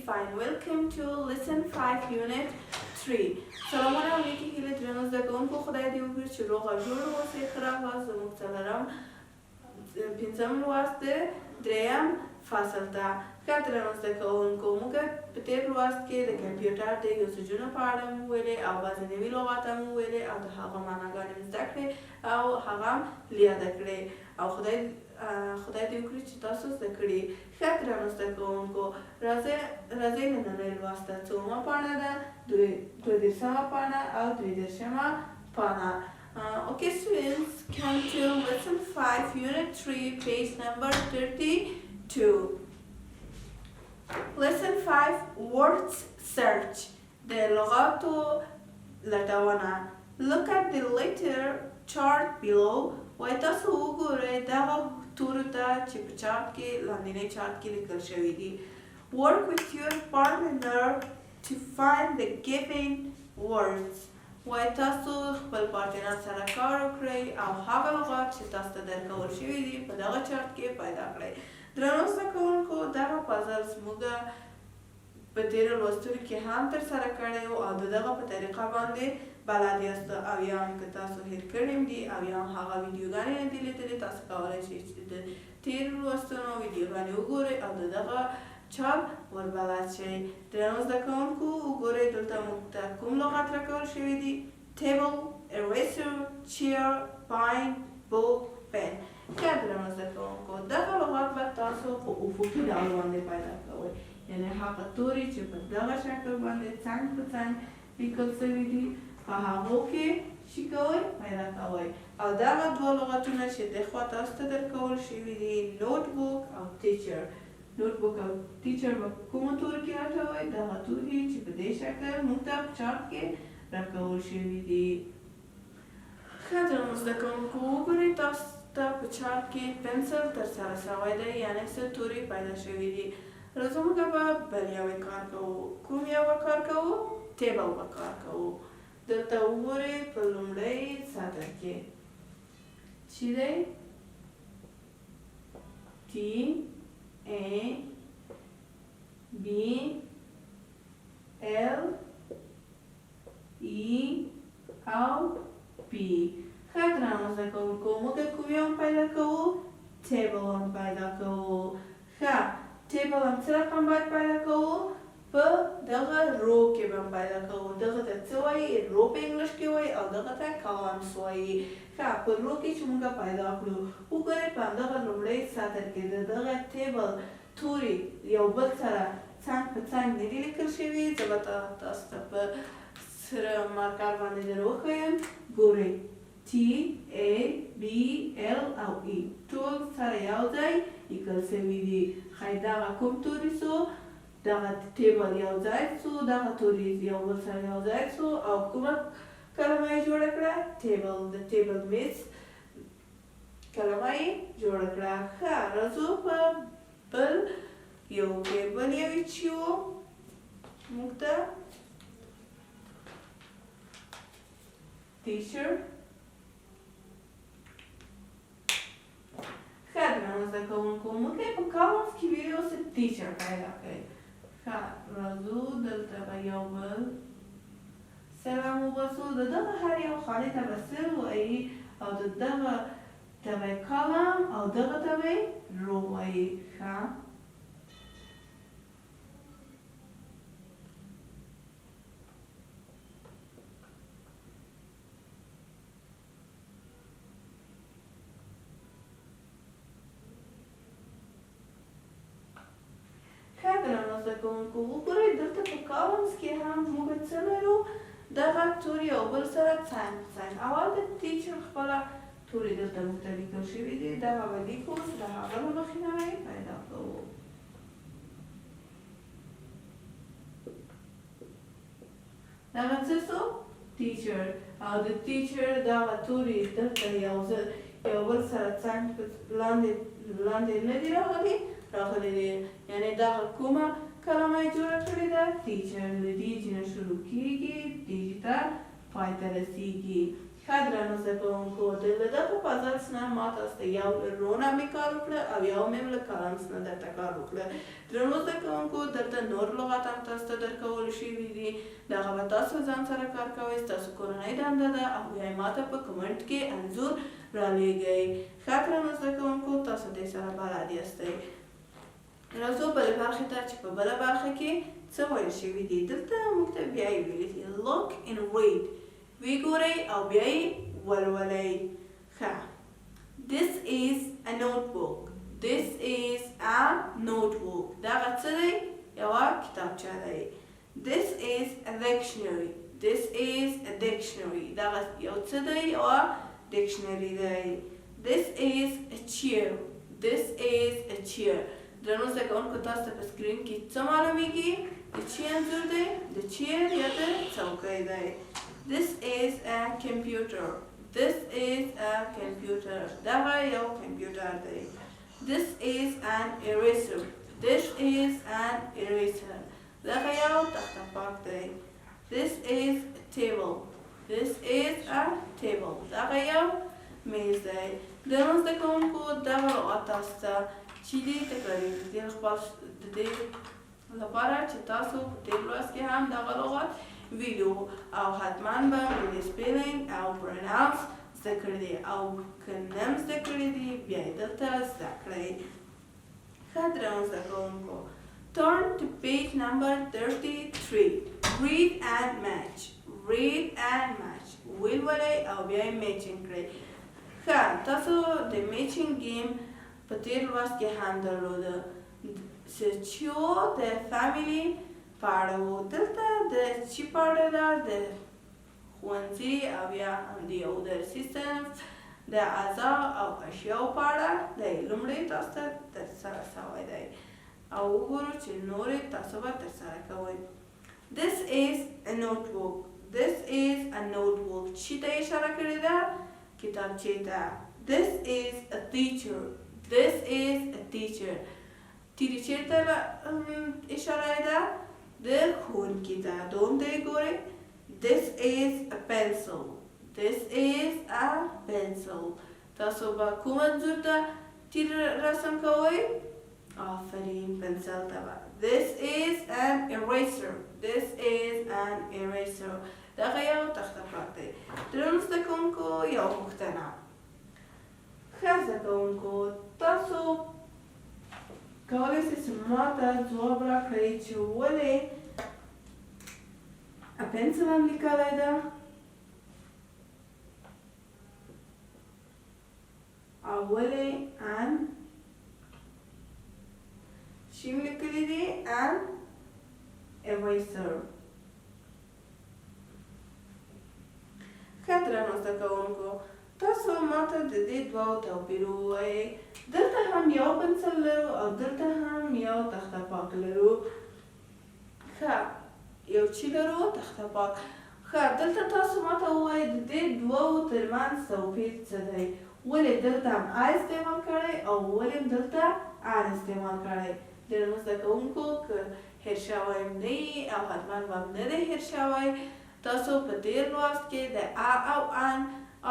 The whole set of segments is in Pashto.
fine. Welcome to lesson 5 unit 3. سلامونه او نیکی هیله درنو زده کوونکو خدای دې وکړي چې روغ او جوړ اوسئ ښه راغلاست زموږ څلورم پنځم لوست دی دریم فصل ته. ښه درنو زده کوونکو موږ په تېر لوست کې د کمپیوټر د یوزجونو په اړه مو ویلې او بعضې نوي لغات هم وویلې او د هغه معناګانې مو زده کړې او هغه هم یاده کړې او خدای دې وکړي چې تاسو زده کړي. ښه درنو زده کوونکو راځئ نننۍ لوست ته. څومه پاڼه ده؟ 22مه پاڼه او 23مه پاڼه. Okay, students, come to lesson 5, unit 3, page number 32. Lesson 5, words search. د لغاتو لټونه. Look at the letter chart below. وای تاسو وګورئ دغه تورو ته چې په چارت کې لاندنۍ چارت کې لیکل شوي دي. Work with your partner to find the given words. وای تاسو خپل پارتنر سره کار وکړئ او هغه لغات چې تاسو ته درکول شوي دي په دغه چارت کې پیدا کړئ. درنو زده کوونکو دغه پازلز موږ په تېرو لوستونو کې هم ترسره کړی و او د دغه په طریقه باندې بلد یاست او یا هم که تاسو هیر کړي دي او یا هم هغه ویډیوګانې نه دي لیدلې تاسو کولی شئ چې د تېرو لوستونو ویډیوګانې وګورئ او د دغه چال وربلد شئ. درنو زده کوونکو وګورئ دلته موږ ته کوم لغات راکول شوي دي؟ table, eraser, chair, pine, book, pen. ښه درنو زده کوونکو دغه لغات به تاسو په افقي ډول باندې پیدا کوئ، یعنې هغه توري چې په دغه شکل باندې څنګ په څنګ لیکل شوي دي په هغو کې شي کوئ پیدا کوئ. او دغه دوه لغتونه چې دخوا تاسو ته درکول شوي دي نوټ بوک او ټیچر. نوټ بوک او ټیچر به کومو تورو کې راټوئ؟ دغه توري چې په دې شکل موږ ته په چارت کې راکول شوي دي. ښه درنو زده کوونکو وګورئ تاسو ته په چارت کې پنسل ترسره شوی دی، یعنې څه توري پیدا شوي دي. راځو موږ به بل یوې کار کوو. کوم یو به کار کوو؟ ټیبل به کار کوو. دلته وګورئ په لومړی سطر کې چې دی T A B L E او P. ښه درنو زده کوونکو موږ کوم یو هم پیدا کوو؟ ټیبل هم پیدا کوو. ښه ټیبل هم څه رقم باید پیدا کوو؟ په دغه رو کې به هم پیدا کوو. دغه ته څه وایي؟ رو په انګلیش کې وایي او دغه ته کالمز وایي. ښه په رو کې چې موږ پیدا کړو وګورئ په همدغه لومړی سطر کې د دغه ټیبل توري یو بل سره څنګ په څنګ نه دي لیکل شوي. زه به تاسو ته په سره مارکر باندې در وښیم. ګورئ T A B L او E ټول سره یو ځای لیکل شوي دي. ښایي دغه کوم توري سو؟ دغه ټیبل یو ځای سو، دغه توري یو بل سره یو ځای سو او کومه کلمه یې جوړه کړه؟ ټیبل. د ټیبل میز کلمه یې جوړه کړه. ښه راځو په بل یو کې بل یوې چې و موږ ته ټیچر. ښه درنو زده کوونکو موږ یې په کالمز کې ویلي اوس ټیچر پیدا کړئ. ښه راځو دلته به یو بل سره وباسو. د دغه هر یو خالي ته به څه وایي او د دغه ته به یې کالم او دغه ته به یې رو وایي. ښه درنو زده کوونکو وګورئ دلته په کالمز کې هم موږ څه لرو؟ دغه توري یو بل سره څنګ په څنګ. اول د ټیچر خپله توري دلته موږ ته لیکل شوي دي. دغه به لیکو چې د هغه له مخې نه به یې پیدا کوو. دغه څه سو؟ ټیچر. او د ټیچر دغه توري دلته یو بل سره څنګ لاندې نه دي راغلي دي، یعنې دغه کومه کلمه یې جوړه کړې ده؟ ټیچر. د دې چې نه شروع کېږي دې ته پای ته رسېږي. ښه درنو زده کوونکو د دغه پازلز نه ما تاسو ته یو له رونه مې کار وکړه او یو مې له کالمز نه درته کار وکړه. درنو زده کوونکو دلته نور لغات هم تاسو ته درکول شوي دي، دغه به تاسو ځان سره کار کوئ، ستاسو کورنۍ دنده ده او بیا یې ما ته په کمنټ کې انځور رالیږئ. ښه درنو زده کوونکو تاسو دې سره بلد یاستئ. راځو بلې برخې ته چې په بله برخه کې څه ویل شوي دي. دلته موږ ته بیا یې ویلي دي look and read. وګورئ او بیا یې ولولئ. ښه this is a notebook. this is a notebook. دغه څه دی؟ یوه کتابچه دی. this is a dictionary. this is a dictionary. دغه یو څه دی؟ یوه dictionary دی. this is a chair. this is a chair. درنو زده کوونکو تاسو ته په سکرین کې څه معلومیږي؟ د چی انځور دی؟ د چیر یا د څوکۍ دی. This is a computer. This is a computer. دغه یو کمپیوټر دی. This is an eraser. This is an eraser. دغه یو تخته پاک دی. This is a table. This is a table. دغه یو میز دی. درنو زده کوونکو دغه لغات تاسو ته چې دې تکراري د دې لپاره چې تاسو په دې لوست کې هم دغه لغات ویلو او حتما به د سپیلینګ او پروناونس زده کړي دي او که نه هم زده کړي دي بیا یې دلته زده کړئ. ښه درنو زده کوونکو turn to page number 33. read and match. read and match. ولولئ او بیا یې میچینګ کړئ. ښه تاسو د میچینګ گیم په تیر لوست کې هم درلوده. سچیو د فامیلی په اړه و. دلته د چی په اړه ده د ښوونځي او یا هم د یو درسي صنف د اعضا او اشیاو په اړه دی. لومړی تاسو ته ترسره سوی دی او وګورو چې نورې تاسو به ترسره کوئ. This is a notebook. This is a notebook. چی ته اشاره کړې ده؟ کتابچې ته. This is a teacher. This is a teacher. ټیچر ته اشاره ده د ښوونکي ته. دوم ته ګورئ. This is a pencil. This is a pencil. تاسو به کوم انځور ته تیر رسم کوئ؟ آفرین پنسل ته به. This is an eraser. This is an eraser. دغه یو تخته پاک دی. درنو زده کوونکو یو پوښتنه. ښه زده کوونکو تاسو کولی شئ چې ما ته ځواب راکړئ چې ولې پنسل هم لیکلی ده او ولې ان شي م لیکلی دي ان eraser. ښه درنو زده کوونکو تاسو ما ته د دې دوو توپیر ووایئ. دلته هم یو پنسل لرو او دلته هم یو تخته پاک لرو. ښه یو چی لرو؟ تخته پاک. ښه دلته تاسو ما ته ووایئ د دې دوو ترمنځ توپیر څه دی؟ ولې دلته هم آی استعمال کړی او ولې هم دلته ان استعمال کړی؟ درنو زده کوونکو که هیر شوی نه یي او حتما به هم نه دی هیر شوی، تاسو په تیر لوست کې د ا او ان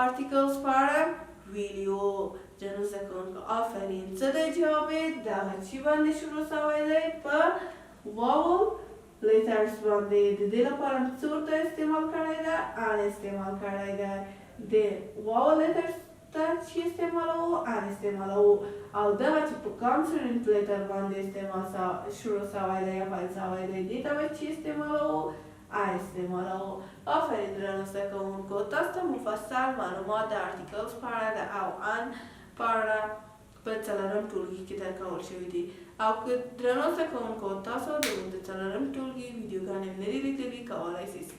آرټیکلز په اړه ویلي وو. درنو زده کوونکو آفرین. څه دی جواب یې؟ دغه چی باندې شروع سوی دی؟ په واول لیټرز باندې. د دې لپاره څه ورته استعمال کړی ده؟ ان استعمال کړی ده. د واول لیټرز ته چی استعمالوو؟ ان استعمالوو. او دغه چې په کانسوننټ لیټر باندې شروع سوی دی یا پیل سوی دی دې ته به چی استعمالوو؟ ان استعمالوو. آفرین درنو زده کوونکو تاسو ته مفصل معلومات د آرټیکلز په اړه د او ان په اړه په څلورم ټولګي کې درکول شوي دي. او که درنو زده کوونکو تاسو د څلورم ټولګي ویډیوګانې نه دي لیدلي کولی شئ چې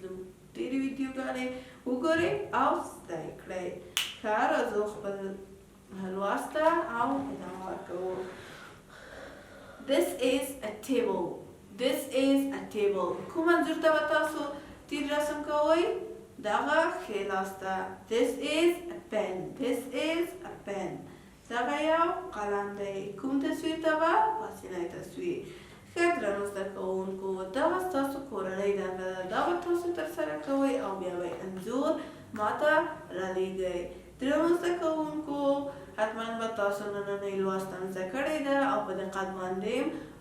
ډېرې ویډیوګانې وګورئ او زده یې کړئ. ښه راځو خپل لوست ته او ادامه ورکوو. This is a table. This is a table. کوم انځور ته به تاسو تیر رسم کوئ؟ دغه ښي لاس ته. This is a pen. This is a pen. دغه یو قلم دی. کوم تصویر ته به؟ پاسنی تصویر. ښه درنو زده کوونکو دغه ستاسو کورنۍ دنده ده. دا به تاسو ترسره کوئ او بیا به انځور ماته رالیږئ. درنو زده کوونکو حتما به تاسو نننۍ لوست هم زده کړې ده او په دقت باندې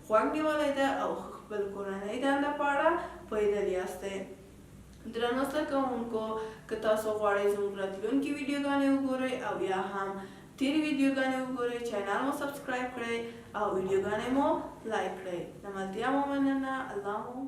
غوږ نیولی ده او خپل کورنۍ دنده په اړه پوهېدلي یاستئ. درنو زده کوونکو که تاسو غواړئ زموږ راتلونکي ویډیوګانې وګورئ او یا هم تیرې ویډیوګانې وګورئ، چینل مو سبسکرایب کړئ او ویډیوګانې مو لایک کړئ. د ملتیا مو مننه. الله مو